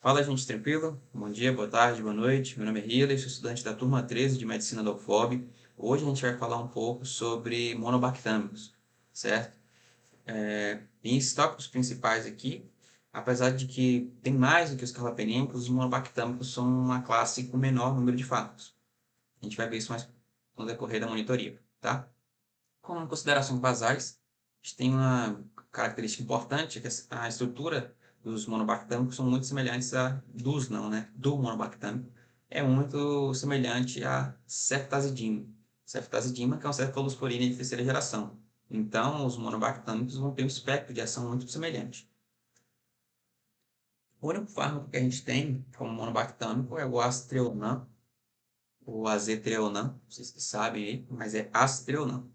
Fala, gente, tranquilo? Bom dia, boa tarde, boa noite. Meu nome é Hila, sou estudante da turma 13 de Medicina da UFOB. Hoje a gente vai falar um pouco sobre monobactâmicos, certo? Tem esses tópicos principais aqui, apesar de que tem mais do que os carbapenémicos, os monobactâmicos são uma classe com menor número de fármacos. A gente vai ver isso mais no decorrer da monitoria, tá? Como considerações basais, a gente tem uma característica importante, que a estrutura dos monobactâmicos são muito semelhantes a dos não, né? Do monobactâmico é muito semelhante a ceftazidima. Ceftazidima, que é uma cefalosporina de terceira geração. Então, os monobactâmicos vão ter um espectro de ação muito semelhante. O único fármaco que a gente tem como monobactâmico é o astreonam, o azetrionam, não sei se vocês sabem aí, mas é astreonam.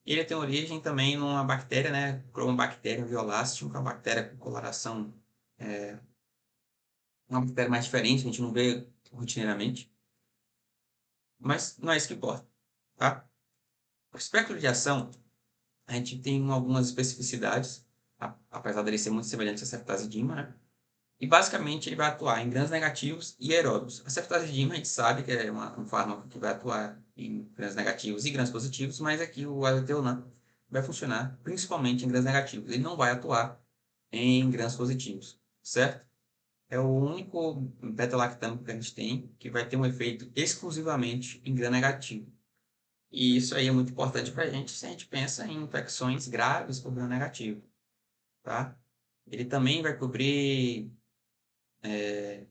Ele tem origem também numa bactéria, né? Cromobacterium violaceum, que é uma bactéria com coloração, uma bactéria mais diferente, a gente não vê rotineiramente. Mas não é isso que importa, tá? O espectro de ação, a gente tem algumas especificidades, apesar dele ser muito semelhante à ceftazidima, né? E basicamente ele vai atuar em grãos negativos e aeróbios. A ceftazidima a gente sabe que é um fármaco que vai atuar em grãos negativos e grãos positivos, mas aqui o azetonam vai funcionar principalmente em grãos negativos. Ele não vai atuar em grãos positivos, certo? É o único beta-lactâmico que a gente tem que vai ter um efeito exclusivamente em grã negativo. E isso aí é muito importante para a gente se a gente pensa em infecções graves por grã negativo, tá? Ele também vai cobrir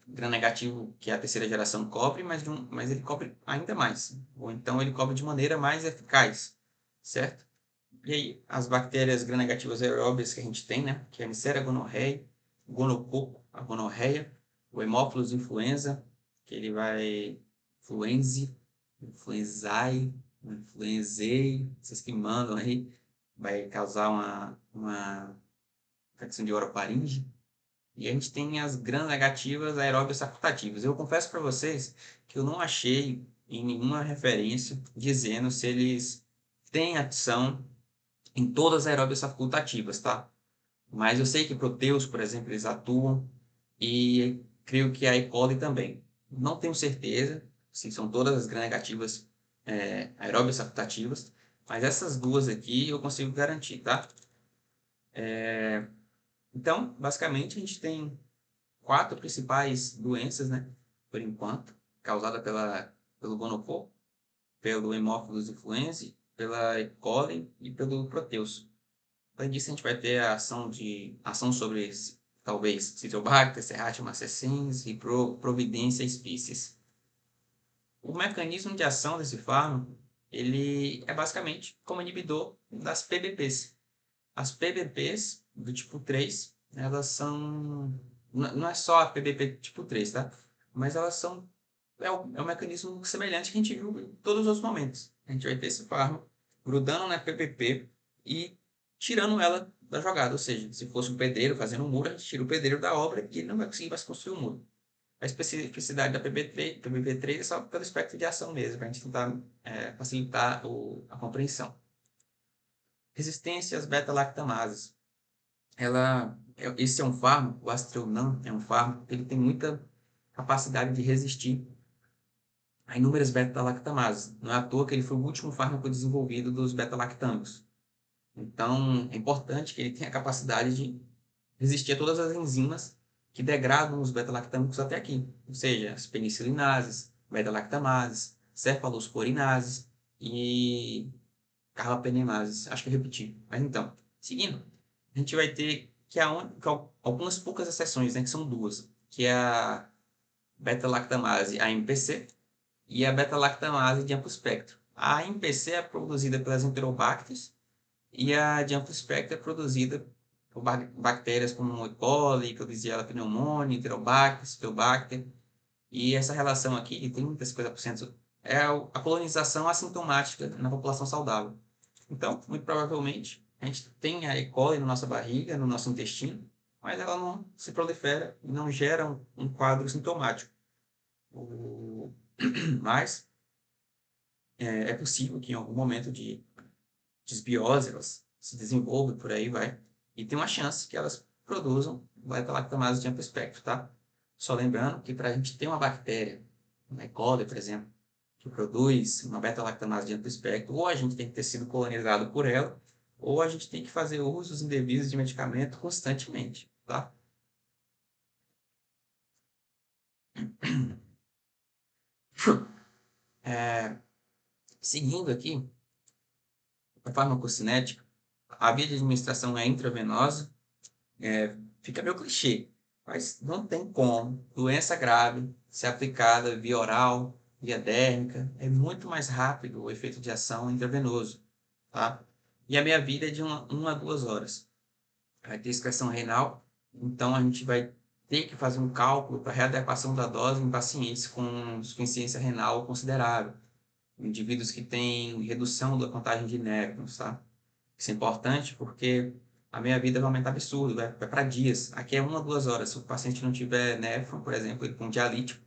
gram-negativo que a terceira geração cobre, mas ele cobre ainda mais. Ou então ele cobre de maneira mais eficaz, certo? E aí, as bactérias gram-negativas aeróbias que a gente tem, né? Que é a Neisseria gonorreae, gonococo, a gonorreia, o Haemophilus influenza, que ele vai influenze, influenzae, influenzae, vocês que mandam aí, vai causar uma infecção de orofaringe. E a gente tem as gram-negativas aeróbias facultativas. Eu confesso para vocês que eu não achei em nenhuma referência dizendo se eles têm ação em todas as aeróbias facultativas, tá? Mas eu sei que proteus, por exemplo, eles atuam e creio que a E. coli também. Não tenho certeza se são todas as gram-negativas aeróbias facultativas, mas essas duas aqui eu consigo garantir, tá? Então, basicamente, a gente tem quatro principais doenças, né, por enquanto, causada pelo gonococo, pelo Haemophilus influenzae, pela E. coli e pelo Proteus. Além disso, a gente vai ter a ação sobre, talvez, Citobacter, Serratia marcescens e Providência species. O mecanismo de ação desse fármaco, ele é basicamente como inibidor das PBPs. As PBPs do tipo 3, elas são... Não é só a PBP tipo 3, tá? Mas elas são... É um mecanismo semelhante que a gente viu em todos os momentos. A gente vai ter esse fármaco grudando na PBP e tirando ela da jogada. Ou seja, se fosse um pedreiro fazendo um muro, a gente tira o pedreiro da obra e ele não vai conseguir mais construir um muro. A especificidade da PBP3 é só pelo espectro de ação mesmo, para a gente tentar facilitar a compreensão. Resistência às beta-lactamases. Esse é um fármaco, o Astreonam é um fármaco que ele tem muita capacidade de resistir a inúmeras beta-lactamases. Não é à toa que ele foi o último fármaco desenvolvido dos beta-lactâmicos. Então, é importante que ele tenha a capacidade de resistir a todas as enzimas que degradam os beta-lactâmicos até aqui. Ou seja, as penicilinases, beta-lactamases, cefalosporinases e carbapenemases. Acho que eu repeti. Mas então, seguindo, a gente vai ter que algumas poucas exceções, né, que são duas, que é a beta-lactamase AMPC e a beta-lactamase de amplo espectro. A AMPC é produzida pelas Enterobacter e a de amplo espectro é produzida por bactérias como E. coli, Klebsiella pneumoniae, Enterobacter, Stillbacter. E essa relação aqui, de 30 a 50%, é a colonização assintomática na população saudável. Então, muito provavelmente, a gente tem a E. coli na nossa barriga, no nosso intestino, mas ela não se prolifera e não gera um quadro sintomático. Mas é possível que em algum momento de desbiose elas se desenvolvam, por aí vai, e tem uma chance que elas produzam beta-lactamase de amplo espectro, tá? Só lembrando que para a gente ter uma bactéria, uma E. coli, por exemplo, que produz uma beta-lactamase dentro do espectro, ou a gente tem que ter sido colonizado por ela, ou a gente tem que fazer usos indevidos de medicamento constantemente, tá? Seguindo aqui, a farmacocinética, a via de administração é intravenosa, fica meio clichê, mas não tem como doença grave ser aplicada via oral, via dérmica, é muito mais rápido o efeito de ação intravenoso, tá? E a meia vida é de 1 a 2 horas. Vai ter excreção renal, então a gente vai ter que fazer um cálculo para readequação da dose em pacientes com insuficiência renal considerável, indivíduos que têm redução da contagem de néfrons, tá? Isso é importante porque a meia-vida vai aumentar absurdo, vai para dias. Aqui é 1 a 2 horas. Se o paciente não tiver néfron, por exemplo, ele com dialítico,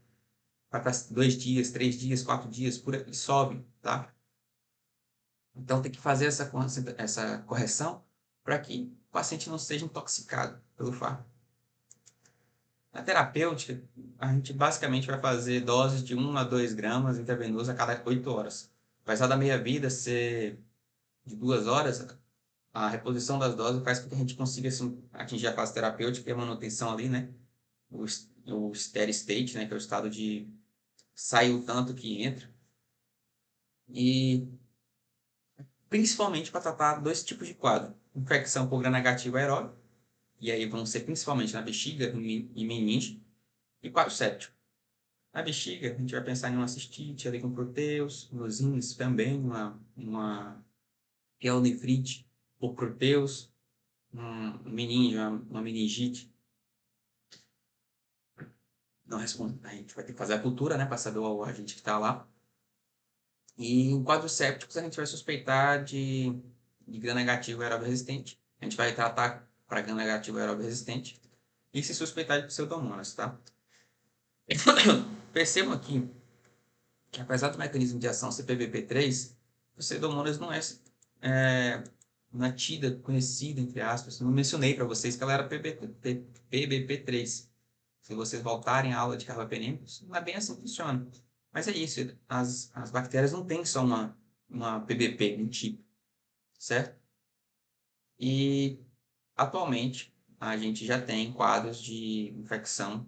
vai para 2 dias, 3 dias, 4 dias, por aí sobe, tá? Então tem que fazer essa correção para que o paciente não seja intoxicado pelo fármaco. Na terapêutica, a gente basicamente vai fazer doses de 1 a 2 gramas intravenoso a cada 8 horas. Apesar da meia-vida ser de 2 horas, a reposição das doses faz com que a gente consiga assim, atingir a fase terapêutica e a manutenção ali, né? O steady state, né? Que é o estado de sair o tanto que entra. E principalmente para tratar dois tipos de quadro. Infecção por gram-negativo aeróbio, e aí vão ser principalmente na bexiga e meninge, e quadro séptico. Na bexiga, a gente vai pensar em uma cistite ali com proteus, nos rins também, uma pielonefrite por proteus, meninge, uma meningite. Não responde. A gente vai ter que fazer a cultura, né, para saber o agente que está lá. E em quadros sépticos, a gente vai suspeitar de gram-negativo aeróbio resistente. A gente vai tratar para gram-negativo aeróbio resistente. E se suspeitar de pseudomonas, tá? Percebam aqui que, apesar do mecanismo de ação ser PBP3, o pseudomonas não é tida, conhecida, entre aspas. Não mencionei para vocês que ela era PBP3. Se vocês voltarem à aula de carbapenems, não é bem assim que funciona. Mas é isso, as bactérias não têm só uma PBP, um tipo, certo? E, atualmente, a gente já tem quadros de infecção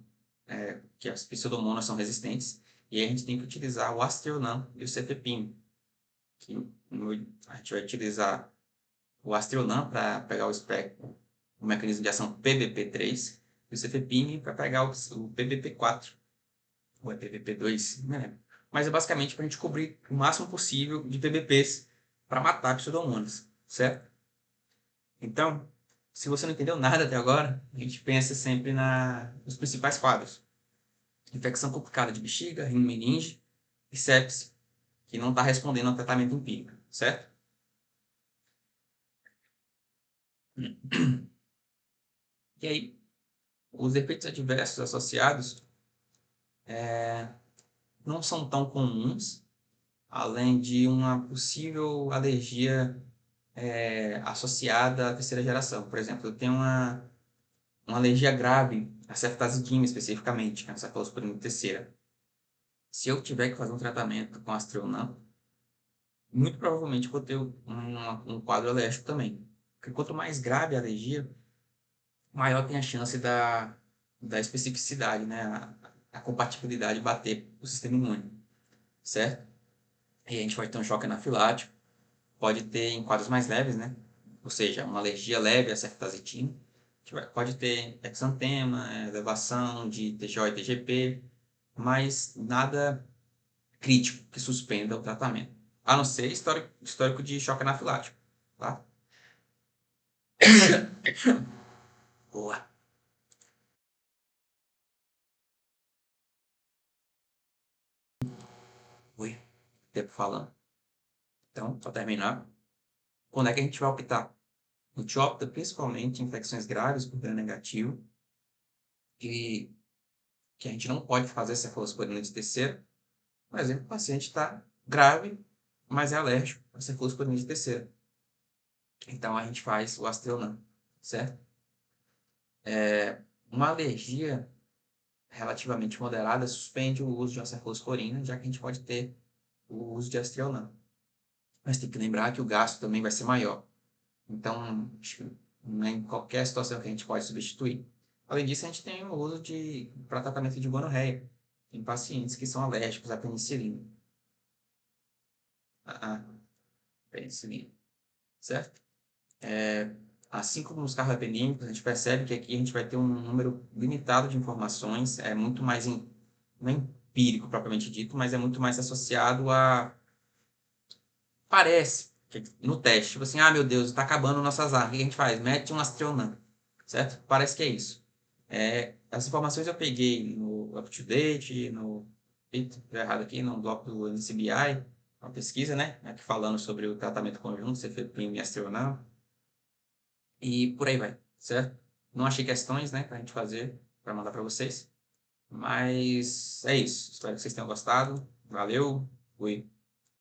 que as pseudomonas são resistentes, e a gente tem que utilizar o Aztreonam e o Cefepime. A gente vai utilizar o Aztreonam para pegar o mecanismo de ação PBP3, e o Cefepime para pegar o PBP4, ou é PBP2, não lembro. Mas é basicamente para a gente cobrir o máximo possível de PBPs para matar pseudomonas, certo? Então, se você não entendeu nada até agora, a gente pensa sempre nos principais quadros. Infecção complicada de bexiga, rim-meninge e sepse, que não está respondendo ao tratamento empírico, certo? E aí, os efeitos adversos associados não são tão comuns, além de uma possível alergia associada à terceira geração. Por exemplo, eu tenho uma alergia grave a ceftazidime especificamente, que é a cefalosporina terceira. Se eu tiver que fazer um tratamento com Aztreonam, muito provavelmente vou ter um quadro alérgico também. Porque quanto mais grave a alergia, maior tem a chance da especificidade, né? A compatibilidade bater o sistema imune, certo? E a gente pode ter um choque anafilático, pode ter em quadros mais leves, né? Ou seja, uma alergia leve a ceftazidime. Pode ter exantema, elevação de TGO e TGP, mas nada crítico que suspenda o tratamento. A não ser histórico de choque anafilático, tá? Boa. Oi, tempo falando. Então, para terminar, quando é que a gente vai optar? A gente opta principalmente em infecções graves por gram-negativo, que, que a gente não pode fazer cefalosporina de terceira. Por exemplo, o paciente está grave, mas é alérgico a cefalosporina de terceira. Então, a gente faz o Aztreonam, certo? Uma alergia relativamente moderada, suspende o uso de uma cefalosporina, já que a gente pode ter o uso de Aztreonam. Mas tem que lembrar que o gasto também vai ser maior. Então, acho que não é em qualquer situação que a gente pode substituir. Além disso, a gente tem o uso para tratamento de gonorreia em pacientes que são alérgicos à penicilina. A penicilina, certo? Assim como nos carbapenímicos, a gente percebe que aqui a gente vai ter um número limitado de informações, é muito mais, não é empírico propriamente dito, mas é muito mais associado a, parece, no teste, tipo assim, meu Deus, está acabando nossas armas, o que a gente faz? Mete um Aztreonam, certo? Parece que é isso. As informações eu peguei no UpToDate, errado aqui, no bloco do NCBI, uma pesquisa, né, aqui falando sobre o tratamento conjunto, cefepime e Aztreonam, e por aí vai, certo? Não achei questões, né, pra gente fazer, para mandar para vocês. Mas é isso. Espero que vocês tenham gostado. Valeu. Fui.